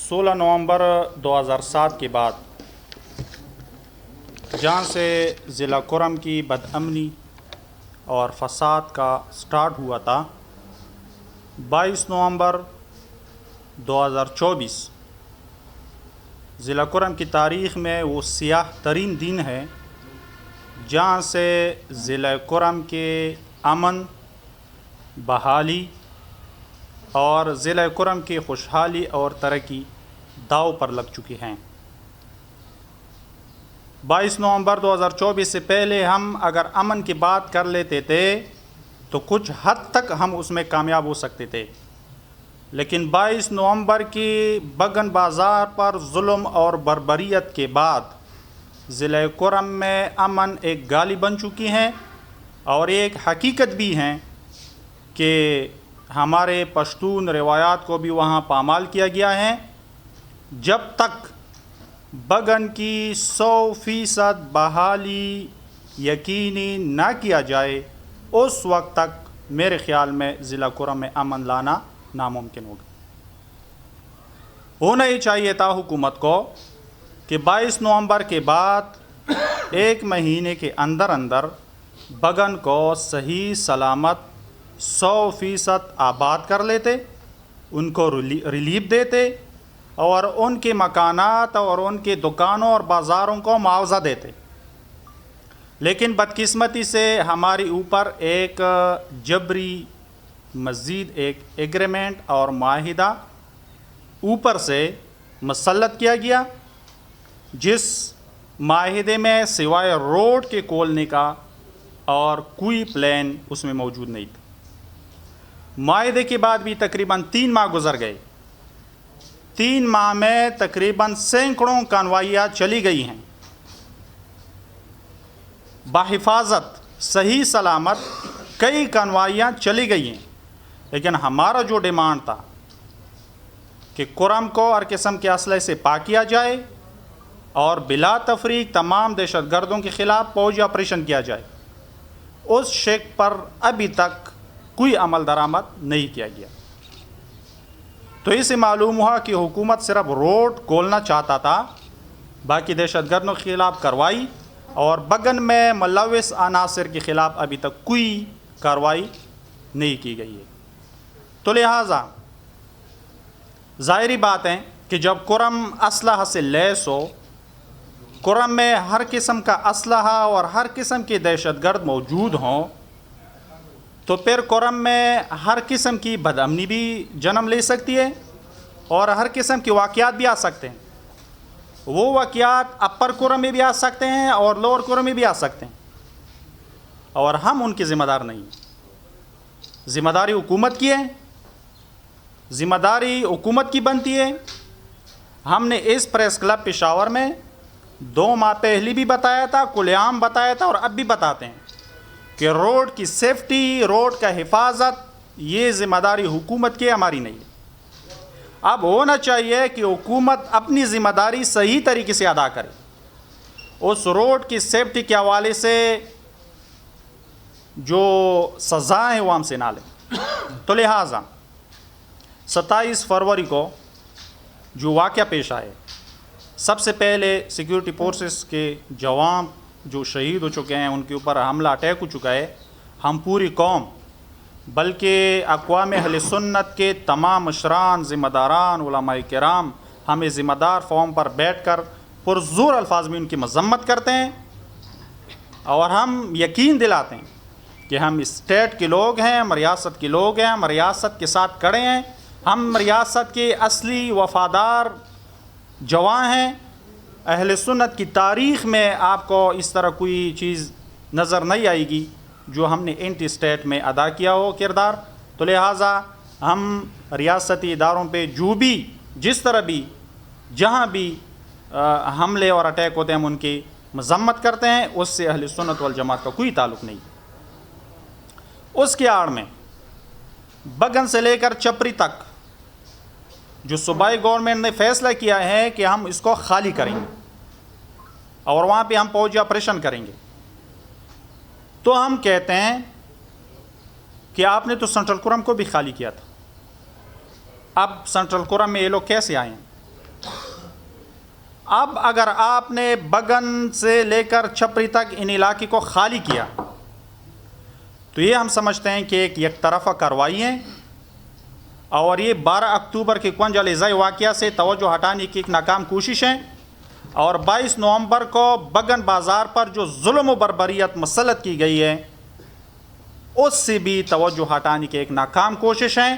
16 نومبر 2007 کے بعد جہاں سے ضلع کرم کی بدامنی اور فساد کا سٹارٹ ہوا تھا، 22 نومبر 2024 ضلع کرم کی تاریخ میں وہ سیاہ ترین دن ہے جہاں سے ضلع کرم کے امن، بحالی اور ضلع کرم کی خوشحالی اور ترقی داؤ پر لگ چکی ہیں۔ 22 نومبر 2024 سے پہلے ہم اگر امن کی بات کر لیتے تھے تو کچھ حد تک ہم اس میں کامیاب ہو سکتے تھے، لیکن 22 نومبر کی بگن بازار پر ظلم اور بربریت کے بعد ضلع کرم میں امن ایک گالی بن چکی ہیں اور ایک حقیقت بھی ہیں کہ ہمارے پشتون روایات کو بھی وہاں پامال کیا گیا ہے۔ جب تک بگن کی 100% بحالی یقینی نہ کیا جائے اس وقت تک میرے خیال میں ضلع کرم میں امن لانا ناممکن ہوگا۔ ہونا ہی چاہیے تھا حکومت کو کہ 22 نومبر کے بعد 1 مہینے کے اندر اندر بگن کو صحیح سلامت 100% آباد کر لیتے، ان کو ریلیف دیتے اور ان کے مکانات اور ان کے دکانوں اور بازاروں کو معاوضہ دیتے۔ لیکن بدقسمتی سے ہمارے اوپر ایک جبری مزید ایک ایگریمنٹ اور معاہدہ اوپر سے مسلط کیا گیا، جس معاہدے میں سوائے روڈ کے کھولنے کا اور کوئی پلان اس میں موجود نہیں تھا۔ معاہدے کے بعد بھی تقریباً 3 ماہ گزر گئے۔ 3 ماہ میں تقریباً سینکڑوں کانوائیاں چلی گئی ہیں، بحفاظت صحیح سلامت کئی کانوائیاں چلی گئی ہیں، لیکن ہمارا جو ڈیمانڈ تھا کہ کرم کو ہر قسم کے اسلحے سے پاک کیا جائے اور بلا تفریق تمام دہشت گردوں کے خلاف فوجی آپریشن کیا جائے، اس شک پر ابھی تک کوئی عمل درآمد نہیں کیا گیا۔ تو اس سے معلوم ہوا کہ حکومت صرف روڈ کھولنا چاہتا تھا، باقی دہشت گردوں کے خلاف کارروائی اور بگن میں ملوث عناصر کے خلاف ابھی تک کوئی کارروائی نہیں کی گئی ہے۔ تو لہٰذا ظاہری بات ہے کہ جب کرم اسلحہ سے لیس ہو، کرم میں ہر قسم کا اسلحہ اور ہر قسم کے دہشت گرد موجود ہوں، تو پھر کرم میں ہر قسم کی بدامنی بھی جنم لے سکتی ہے اور ہر قسم کے واقعات بھی آ سکتے ہیں۔ وہ واقعات اپر کرم میں بھی آ سکتے ہیں اور لوور کرم میں بھی آ سکتے ہیں، اور ہم ان کے ذمہ دار نہیں ہیں۔ ذمہ داری حکومت کی ہے، ذمہ داری حکومت کی بنتی ہے۔ ہم نے اس پریس کلب پشاور میں 2 ماہ پہلے بھی بتایا تھا، کھلے عام بتایا تھا اور اب بھی بتاتے ہیں کہ روڈ کی سیفٹی، روڈ کا حفاظت یہ ذمہ داری حکومت کی، ہماری نہیں ہے۔ اب ہونا چاہیے کہ حکومت اپنی ذمہ داری صحیح طریقے سے ادا کرے، اس روڈ کی سیفٹی کے حوالے سے جو سزا ہے وہ ہم سے نہ لیں۔ تو لہٰذا 27 فروری کو جو واقعہ پیش آئے، سب سے پہلے سیکیورٹی فورسز کے جوان جو شہید ہو چکے ہیں، ان کے اوپر حملہ اٹیک ہو چکا ہے۔ ہم پوری قوم بلکہ اقوام اہل سنت کے تمام مشران، ذمہ داران، علماء کرام ہمیں ذمہ دار فارم پر بیٹھ کر پرزور الفاظ میں ان کی مذمت کرتے ہیں اور ہم یقین دلاتے ہیں کہ ہم اسٹیٹ کے لوگ ہیں، ہم ریاست کے لوگ ہیں، ہم ریاست کے ساتھ کھڑے ہیں، ہم ریاست کے اصلی وفادار جوان ہیں۔ اہل سنت کی تاریخ میں آپ کو اس طرح کوئی چیز نظر نہیں آئے گی جو ہم نے اینٹی اسٹیٹ میں ادا کیا ہو کردار۔ تو لہٰذا ہم ریاستی اداروں پہ جو بھی جس طرح بھی جہاں بھی حملے اور اٹیک ہوتے ہیں ہم ان کی مذمت کرتے ہیں، اس سے اہل سنت والجماعت کا کوئی تعلق نہیں۔ اس کی آڑ میں بگن سے لے کر چپری تک جو صوبائی گورنمنٹ نے فیصلہ کیا ہے کہ ہم اس کو خالی کریں گے اور وہاں پہ ہم فوجی آپریشن کریں گے، تو ہم کہتے ہیں کہ آپ نے تو سنٹرل کرم کو بھی خالی کیا تھا، اب سنٹرل کرم میں یہ لوگ کیسے آئے ہیں؟ اب اگر آپ نے بگن سے لے کر چھپری تک ان علاقے کو خالی کیا تو یہ ہم سمجھتے ہیں کہ ایک یک طرفہ کارروائی ہے، اور یہ 12 اکتوبر کے کنج الزائی واقعہ سے توجہ ہٹانے کی ایک ناکام کوشش ہے، اور 22 نومبر کو بگن بازار پر جو ظلم و بربریت مسلط کی گئی ہے اس سے بھی توجہ ہٹانے کی ایک ناکام کوشش ہے،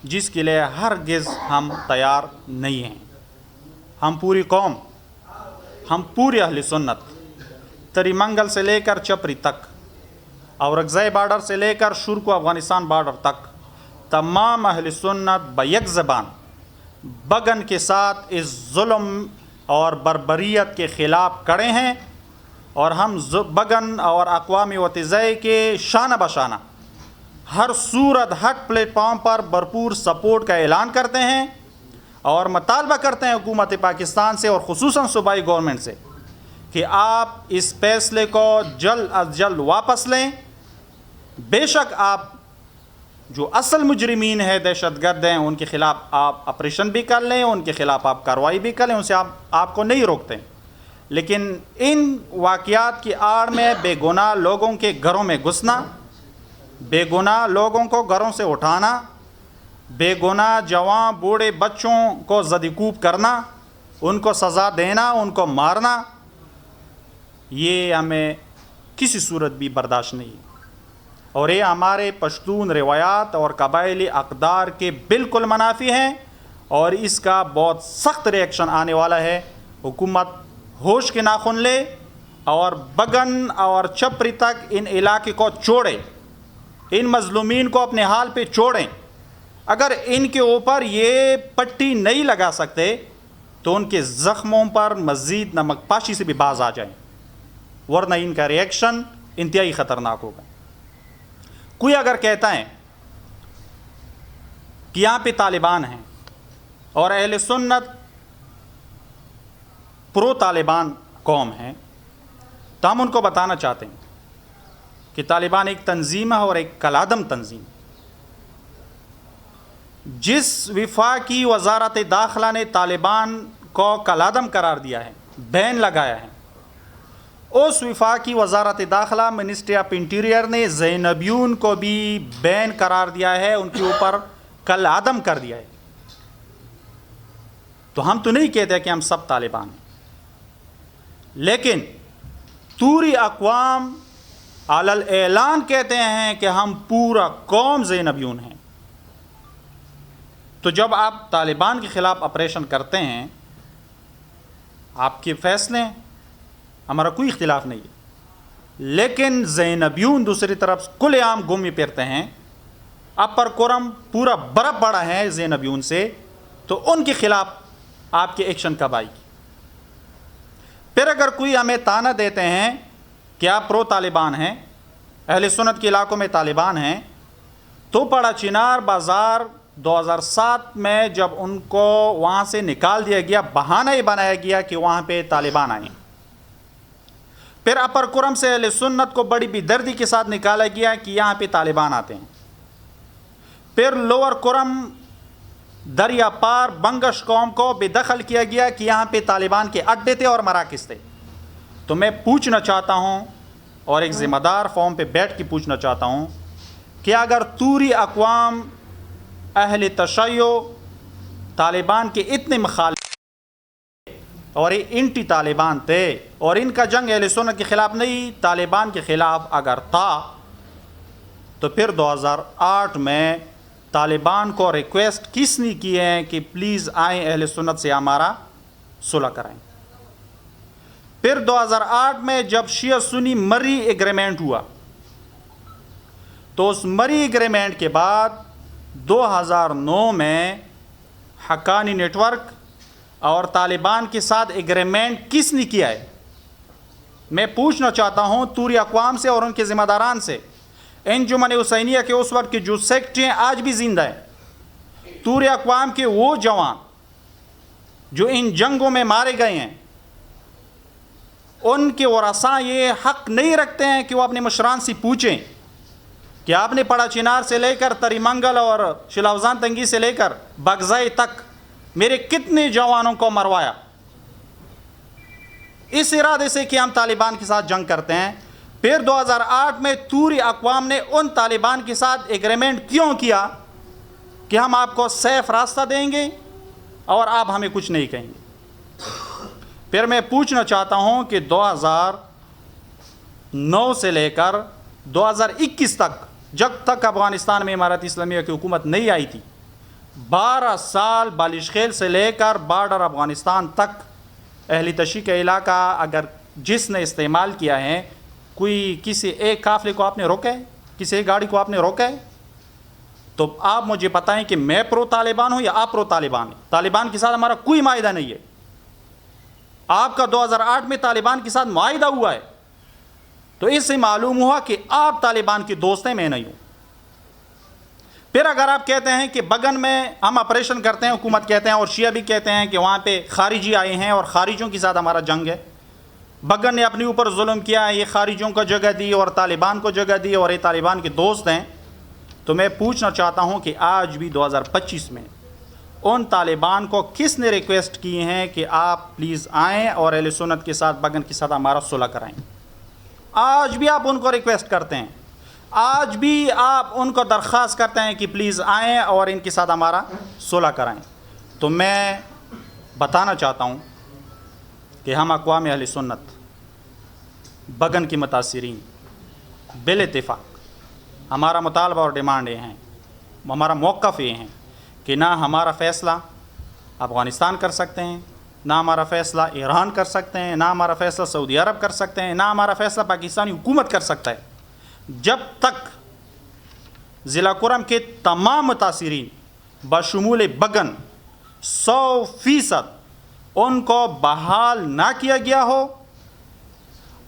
جس کے لیے ہرگز ہم تیار نہیں ہیں۔ ہم پوری قوم، ہم پوری اہل سنت تری منگل سے لے کر چپری تک اور اگزائی بارڈر سے لے کر شرق افغانستان بارڈر تک تمام اہل سنت بیک زبان بگن کے ساتھ اس ظلم اور بربریت کے خلاف کڑے ہیں، اور ہم بگن اور اقوام متحدہ کے شانہ بشانہ ہر صورت ہر پلیٹ فارم پر بھرپور سپورٹ کا اعلان کرتے ہیں، اور مطالبہ کرتے ہیں حکومت پاکستان سے اور خصوصاً صوبائی گورنمنٹ سے کہ آپ اس فیصلے کو جلد از جلد واپس لیں۔ بے شک آپ جو اصل مجرمین ہیں، دہشت گرد ہیں، ان کے خلاف آپ آپریشن بھی کر لیں، ان کے خلاف آپ کارروائی بھی کر لیں، ان سے آپ کو نہیں روکتے، لیکن ان واقعات کی آڑ میں بے گناہ لوگوں کے گھروں میں گھسنا، بے گناہ لوگوں کو گھروں سے اٹھانا، بے گناہ جوان بوڑھے بچوں کو زدیکوب کرنا، ان کو سزا دینا، ان کو مارنا، یہ ہمیں کسی صورت بھی برداشت نہیں، اور یہ ہمارے پشتون روایات اور قبائلی اقدار کے بالکل منافی ہیں، اور اس کا بہت سخت ریئیکشن آنے والا ہے۔ حکومت ہوش کے ناخن لے اور بگن اور چھپری تک ان علاقے کو چھوڑے، ان مظلومین کو اپنے حال پہ چھوڑیں۔ اگر ان کے اوپر یہ پٹی نہیں لگا سکتے تو ان کے زخموں پر مزید نمک پاشی سے بھی باز آ جائیں، ورنہ ان کا ریئیکشن انتہائی خطرناک ہوگا۔ کوئی اگر کہتا ہے کہ یہاں پہ طالبان ہیں اور اہل سنت پرو طالبان قوم ہیں، تو ہم ان کو بتانا چاہتے ہیں کہ طالبان ایک تنظیم ہے اور ایک کالعدم تنظیم۔ جس وفاقی وزارت داخلہ نے طالبان کو کالعدم قرار دیا ہے، بین لگایا ہے، اس وفاقی وزارت داخلہ منسٹری آف انٹیریئر نے زینبیون کو بھی بین قرار دیا ہے، ان کے اوپر کالعدم کر دیا ہے۔ تو ہم تو نہیں کہتے کہ ہم سب طالبان ہیں، لیکن توری اقوام علی الاعلان کہتے ہیں کہ ہم پورا قوم زینبیون ہیں۔ تو جب آپ طالبان کے خلاف آپریشن کرتے ہیں، آپ کے فیصلے ہیں، ہمارا کوئی اختلاف نہیں ہے، لیکن زینبیون دوسری طرف کھلے عام گھومے پھرتے ہیں، اپر کرم پورا برف بڑا ہے زینبیون سے، تو ان کے خلاف آپ کے ایکشن کب آئے گی؟ پھر اگر کوئی ہمیں تانا دیتے ہیں کہ آپ پرو طالبان ہیں، اہل سنت کے علاقوں میں طالبان ہیں، تو پڑا چنار بازار 2007 میں جب ان کو وہاں سے نکال دیا گیا، بہانہ یہ بنایا گیا کہ وہاں پہ طالبان آئیں۔ پھر اپر کرم سے اہل سنت کو بڑی بے دردی کے ساتھ نکالا گیا کہ یہاں پہ طالبان آتے ہیں۔ پھر لوور کرم دریا پار بنگش قوم کو بے دخل کیا گیا کہ یہاں پہ طالبان کے اڈے تھے اور مراکز تھے۔ تو میں پوچھنا چاہتا ہوں، اور ایک ذمہ دار فارم پہ بیٹھ کے پوچھنا چاہتا ہوں، کہ اگر توری اقوام اہل تشیع طالبان کے اتنے مخالف اور یہ انٹی طالبان تھے، اور ان کا جنگ اہل سنت کے خلاف نہیں، طالبان کے خلاف اگر تھا، تو پھر 2008 میں طالبان کو ریکویسٹ کس نے کی ہے کہ پلیز آئیں اہل سنت سے ہمارا صلح کرائیں؟ پھر 2008 میں جب شیعہ سنی مری ایگریمنٹ ہوا، تو اس مری ایگریمنٹ کے بعد 2009 میں حقانی نیٹ ورک اور طالبان کے ساتھ ایگریمنٹ کس نے کیا ہے؟ میں پوچھنا چاہتا ہوں توری اقوام سے اور ان کے ذمہ داران سے، انجمن حسینیہ کے اس وقت کے جو سیکٹری ہیں آج بھی زندہ ہیں، توری اقوام کے وہ جوان جو ان جنگوں میں مارے گئے ہیں، ان کے ورثاء یہ حق نہیں رکھتے ہیں کہ وہ اپنے مشران سے پوچھیں کہ آپ نے پڑا چنار سے لے کر تری منگل اور شلاوزان تنگی سے لے کر بگزائی تک میرے کتنے جوانوں کو مروایا؟ اس ارادے سے کہ ہم طالبان کے ساتھ جنگ کرتے ہیں. پھر 2008 میں پوری اقوام نے ان طالبان کے ساتھ ایگریمنٹ کیوں کیا کہ ہم آپ کو سیف راستہ دیں گے اور آپ ہمیں کچھ نہیں کہیں گے. پھر میں پوچھنا چاہتا ہوں کہ 2009 سے لے کر 2021 تک، جب تک افغانستان میں امارت اسلامیہ کی حکومت نہیں آئی تھی، 12 سال بالش خیل سے لے کر بارڈر افغانستان تک اہل تشیع کا علاقہ اگر جس نے استعمال کیا ہے، کوئی کسی ایک قافلے کو آپ نے روکا ہے، کسی ایک گاڑی کو آپ نے روکا ہے؟ تو آپ مجھے بتائیں کہ میں پرو طالبان ہوں یا آپ پرو طالبان ہیں؟ طالبان کے ساتھ ہمارا کوئی معاہدہ نہیں ہے. آپ کا 2008 میں طالبان کے ساتھ معاہدہ ہوا ہے، تو اس سے معلوم ہوا کہ آپ طالبان کے دوست ہیں، میں نہیں ہوں. پھر اگر آپ کہتے ہیں کہ بگن میں ہم آپریشن کرتے ہیں، حکومت کہتے ہیں اور شیعہ بھی کہتے ہیں کہ وہاں پہ خارجی آئے ہیں اور خارجیوں کے ساتھ ہمارا جنگ ہے، بگن نے اپنے اوپر ظلم کیا ہے، یہ خارجیوں کو جگہ دی اور طالبان کو جگہ دی اور یہ طالبان کے دوست ہیں، تو میں پوچھنا چاہتا ہوں کہ آج بھی 2025 میں ان طالبان کو کس نے ریکویسٹ کی ہیں کہ آپ پلیز آئیں اور اہل سنت کے ساتھ، بگن کے ساتھ ہمارا صلح کرائیں؟ آج بھی آپ ان کو ریکویسٹ کرتے ہیں، آج بھی آپ ان کو درخواست کرتے ہیں کہ پلیز آئیں اور ان کے ساتھ ہمارا صلح کرائیں. تو میں بتانا چاہتا ہوں کہ ہم اقوام اہل سنت بگن کی متاثرین بال اتفاق ہمارا مطالبہ اور ڈیمانڈ یہ ہیں، ہمارا موقف یہ ہیں کہ نہ ہمارا فیصلہ افغانستان کر سکتے ہیں، نہ ہمارا فیصلہ ایران کر سکتے ہیں، نہ ہمارا فیصلہ سعودی عرب کر سکتے ہیں، نہ ہمارا فیصلہ پاکستانی حکومت کر سکتا ہے، جب تک ضلع کرم کے تمام متاثرین بشمول بگن 100% ان کو بحال نہ کیا گیا ہو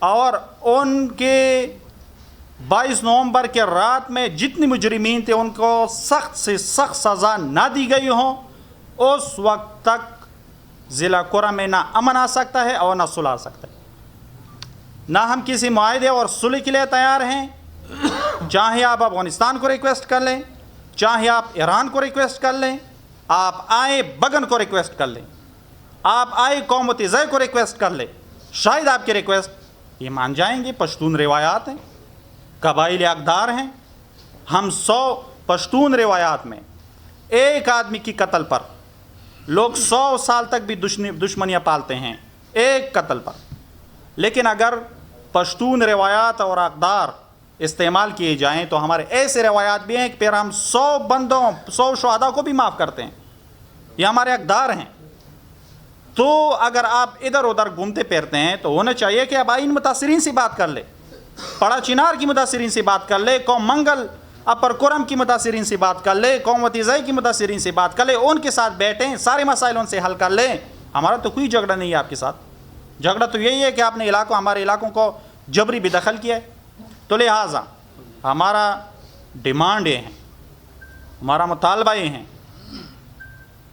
اور ان کے 22 نومبر کے رات میں جتنی مجرمین تھے ان کو سخت سے سخت سزا نہ دی گئی ہو، اس وقت تک ضلع کرم میں نہ امن آ سکتا ہے اور نہ صلح آ سکتا ہے. نہ ہم کسی معاہدے اور صلح کے لیے تیار ہیں، چاہے آپ افغانستان کو ریکویسٹ کر لیں، چاہے آپ ایران کو ریکویسٹ کر لیں، آپ آئے بگن کو ریکویسٹ کر لیں، آپ آئے قوم متحدہ کو ریکویسٹ کر لیں، شاید آپ کے ریکویسٹ یہ مان جائیں گے. پشتون روایات ہیں، قبائلی اقدار ہیں. ہم 100 پشتون روایات میں ایک آدمی کی قتل پر لوگ 100 سال تک بھی دشمنیاں پالتے ہیں، ایک قتل پر. لیکن اگر پشتون روایات اور اقدار استعمال کیے جائیں تو ہمارے ایسے روایات بھی ہیں کہ پھر ہم 100 بندوں 100 شہداء کو بھی معاف کرتے ہیں. یہ ہمارے اقدار ہیں. تو اگر آپ ادھر ادھر گھومتے پھرتے ہیں تو ہونا چاہیے کہ اب ان متاثرین سے بات کر لے، پڑا چنار کی متاثرین سے بات کر لے، قوم منگل اپر کرم کی متاثرین سے بات کر لے، قوم متحدہ کی متاثرین سے بات کر لے، ان کے ساتھ بیٹھیں، سارے مسائل ان سے حل کر لیں. ہمارا تو کوئی جھگڑا نہیں ہے آپ کے ساتھ. جھگڑا تو یہی ہے کہ آپ نے ہمارے علاقوں کو جبری بے دخل کیا ہے. تو لہٰذا ہمارا ڈیمانڈ یہ ہے، ہمارا مطالبہ یہ ہے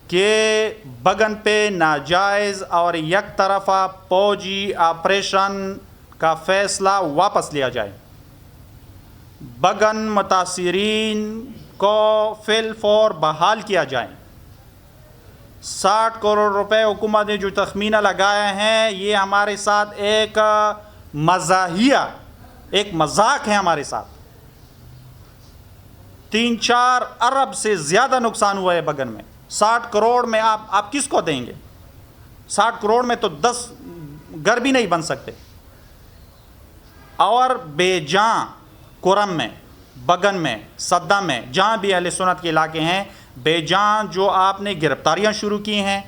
کہ بگن پہ ناجائز اور یک طرفہ فوجی آپریشن کا فیصلہ واپس لیا جائے. بگن متاثرین کو فی الفور بحال کیا جائے. 60 کروڑ روپے حکومت نے جو تخمینہ لگایا ہے، یہ ہمارے ساتھ ایک مزاحیہ، ایک مذاق ہے ہمارے ساتھ. 3-4 ارب سے زیادہ نقصان ہوا ہے بگن میں. 60 کروڑ میں آپ کس کو دیں گے؟ 60 کروڑ میں تو 10 گھر بھی نہیں بن سکتے. اور بے جاں کرم میں، بگن میں، صدہ میں، جہاں بھی اہل سنت کے علاقے ہیں، بے جاں جو آپ نے گرفتاریاں شروع کی ہیں،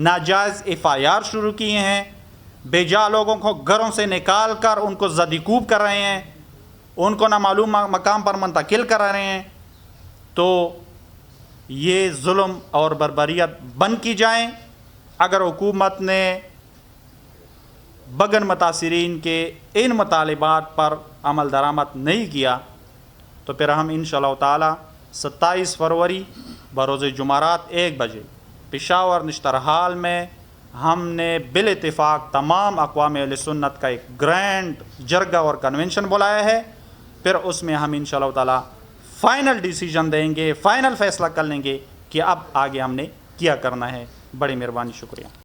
ناجائز FIR شروع کیے ہیں، بے جا لوگوں کو گھروں سے نکال کر ان کو زدیکوب کر رہے ہیں، ان کو نامعلوم مقام پر منتقل کر رہے ہیں، تو یہ ظلم اور بربریت بند کی جائیں. اگر حکومت نے بگن متاثرین کے ان مطالبات پر عمل درآمد نہیں کیا تو پھر ہم انشاءاللہ تعالی 27 فروری بروز جمعرات 1 بجے پشاور نشترحال میں ہم نے بالاتفاق تمام اقوام اہل سنت کا ایک گرینڈ جرگہ اور کنونشن بلایا ہے. پھر اس میں ہم انشاءاللہ تعالی فائنل ڈیسیجن دیں گے، فائنل فیصلہ کر لیں گے کہ اب آگے ہم نے کیا کرنا ہے. بڑی مہربانی، شکریہ.